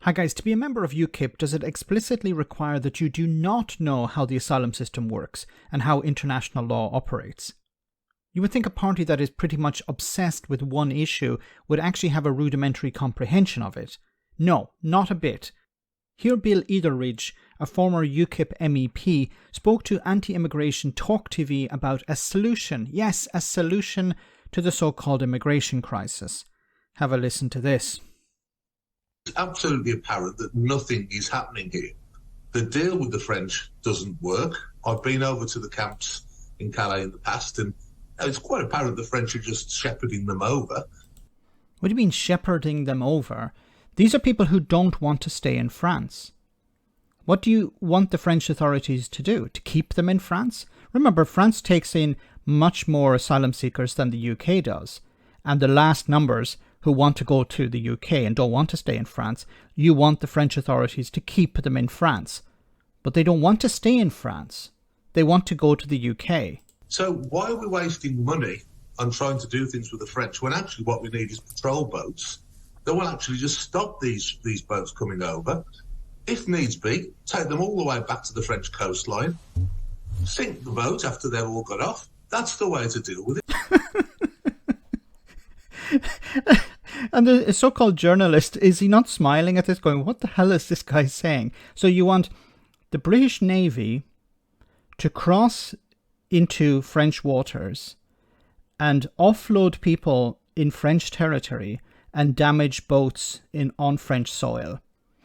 Hi guys, to be a member of UKIP, does it explicitly require that you do not know how the asylum system works and how international law operates? You would think a party that is pretty much obsessed with one issue would actually have a rudimentary comprehension of it. No, not a bit. Here Bill Etheridge, a former UKIP MEP, spoke to anti-immigration Talk TV about a solution, yes, a solution to the so-called immigration crisis. Have a listen to this. It's absolutely apparent that nothing is happening here. The deal with the French doesn't work. I've been over to the camps in Calais in the past, and it's quite apparent the French are just shepherding them over. What do you mean shepherding them over? These are people who don't want to stay in France. What do you want the French authorities to do? To keep them in France? Remember, France takes in much more asylum seekers than the UK does. And the last numbers who want to go to the UK and don't want to stay in France, you want the French authorities to keep them in France. But they don't want to stay in France. They want to go to the UK. So why are we wasting money on trying to do things with the French when actually what we need is patrol boats that will actually just stop these boats coming over? If needs be, take them all the way back to the French coastline, sink the boat after they've all got off. That's the way to deal with it. And the so-called journalist, is he not smiling at this, going, what the hell is this guy saying? So you want the British Navy to cross into French waters and offload people in French territory and damage boats on French soil.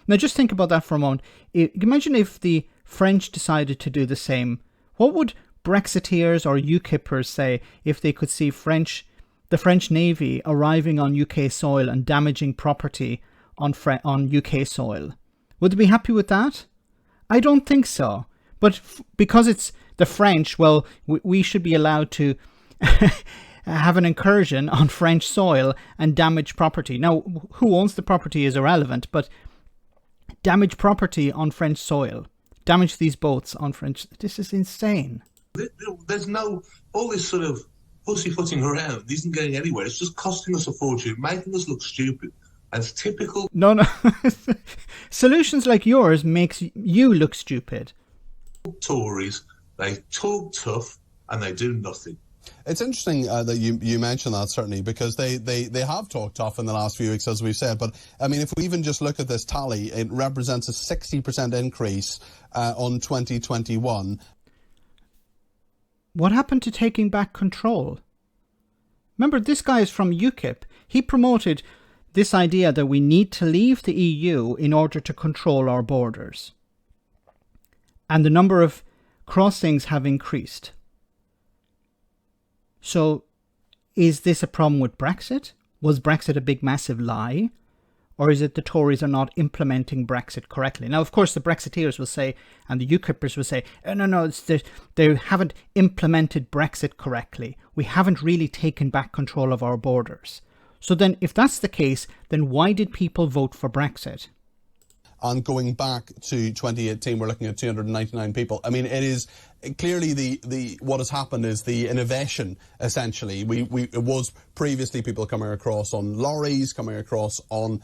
Now just think about that for a moment. Imagine if the French decided to do the same. What would Brexiteers or UKIPers say if they could see the French Navy arriving on UK soil and damaging property on UK soil? Would they be happy with that? I don't think so. But because it's the French, well, we should be allowed to have an incursion on French soil and damage property. Now, who owns the property is irrelevant, but damage property on French soil. Damage these boats on French... This is insane. There's all this sort of pussyfooting around isn't going anywhere. It's just costing us a fortune, making us look stupid. And it's typical... No. Solutions like yours makes you look stupid. Tories, they talk tough and they do nothing. It's interesting that you mention that, certainly, because they have talked tough in the last few weeks, as we've said. But, I mean, if we even just look at this tally, it represents a 60% increase on 2021. What happened to taking back control? Remember, this guy is from UKIP. He promoted this idea that we need to leave the EU in order to control our borders. And the number of crossings have increased. So, is this a problem with Brexit? Was Brexit a big, massive lie? Or is it the Tories are not implementing Brexit correctly? Now, of course, the Brexiteers will say, and the UKIPers will say, oh, no, they haven't implemented Brexit correctly. We haven't really taken back control of our borders. So then, if that's the case, then why did people vote for Brexit? And going back to 2018, we're looking at 299 people. I mean, it is clearly the what has happened is the innovation, essentially. It was previously people coming across on lorries, coming across on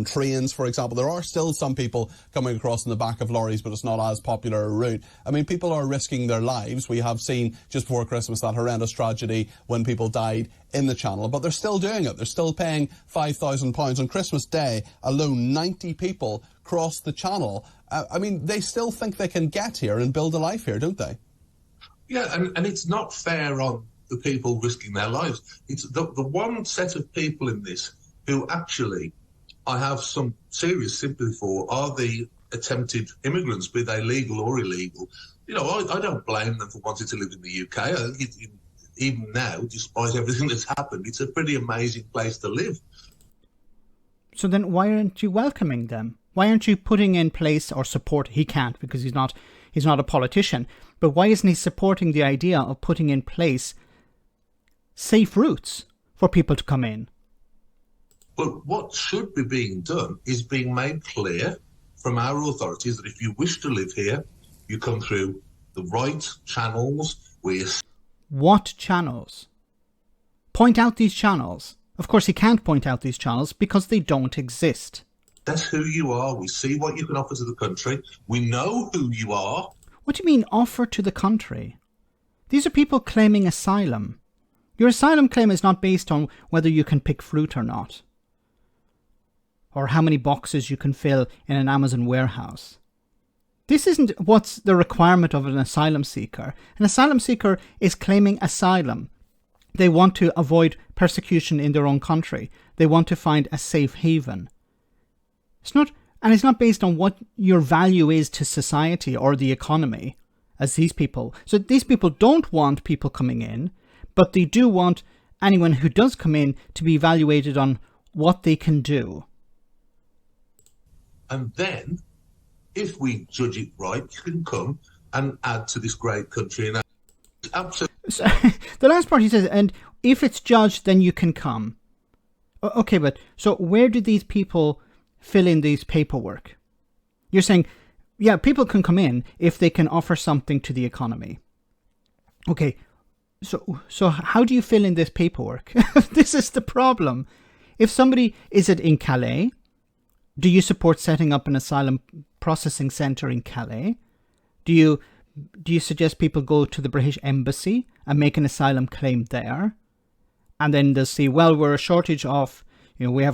trains, for example. There are still some people coming across in the back of lorries, but it's not as popular a route. I mean, people are risking their lives. We have seen just before Christmas that horrendous tragedy when people died in the Channel, but they're still doing it. They're still paying £5,000 on Christmas Day alone. 90 people crossed the Channel. I mean, they still think they can get here and build a life here, don't they? Yeah, and it's not fair on the people risking their lives. It's the one set of people in this who actually I have some serious sympathy for are the attempted immigrants, be they legal or illegal. You know, I don't blame them for wanting to live in the UK. I think even now, despite everything that's happened, it's a pretty amazing place to live. So then why aren't you welcoming them? Why aren't you putting in place or support? He can't because he's not a politician. But why isn't he supporting the idea of putting in place safe routes for people to come in? But what should be being done is being made clear from our authorities that if you wish to live here, you come through the right channels. What channels? Point out these channels. Of course, he can't point out these channels because they don't exist. assess who you are. We see what you can offer to the country. We know who you are. What do you mean, offer to the country? These are people claiming asylum. Your asylum claim is not based on whether you can pick fruit or not, or how many boxes you can fill in an Amazon warehouse. This isn't what's the requirement of an asylum seeker. An asylum seeker is claiming asylum. They want to avoid persecution in their own country. They want to find a safe haven. It's not based on what your value is to society or the economy, as these people. So these people don't want people coming in, but they do want anyone who does come in to be evaluated on what they can do. And then, if we judge it right, you can come and add to this great country. And absolutely. So, the last part he says, and if it's judged, then you can come. Okay, but so where do these people fill in these paperwork? You're saying, yeah, people can come in if they can offer something to the economy. Okay, so how do you fill in this paperwork? This is the problem. If somebody, is it in Calais? Do you support setting up an asylum processing centre in Calais? Do you suggest people go to the British Embassy and make an asylum claim there? And then they'll see, well, we have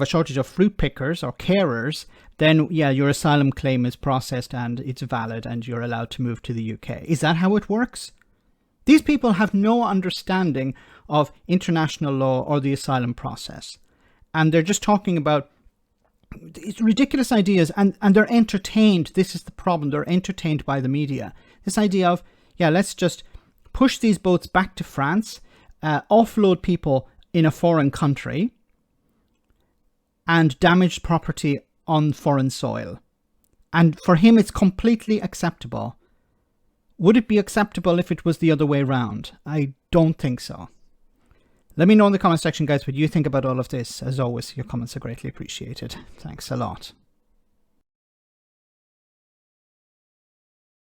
a shortage of fruit pickers or carers. Then, yeah, your asylum claim is processed and it's valid and you're allowed to move to the UK. Is that how it works? These people have no understanding of international law or the asylum process. And they're just talking about these ridiculous ideas, and they're entertained. This is the problem. They're entertained by the media. This idea of, yeah, let's just push these boats back to France, offload people in a foreign country, and damage property on foreign soil. And for him, it's completely acceptable. Would it be acceptable if it was the other way around? I don't think so. Let me know in the comment section, guys, what you think about all of this. As always, your comments are greatly appreciated. Thanks a lot.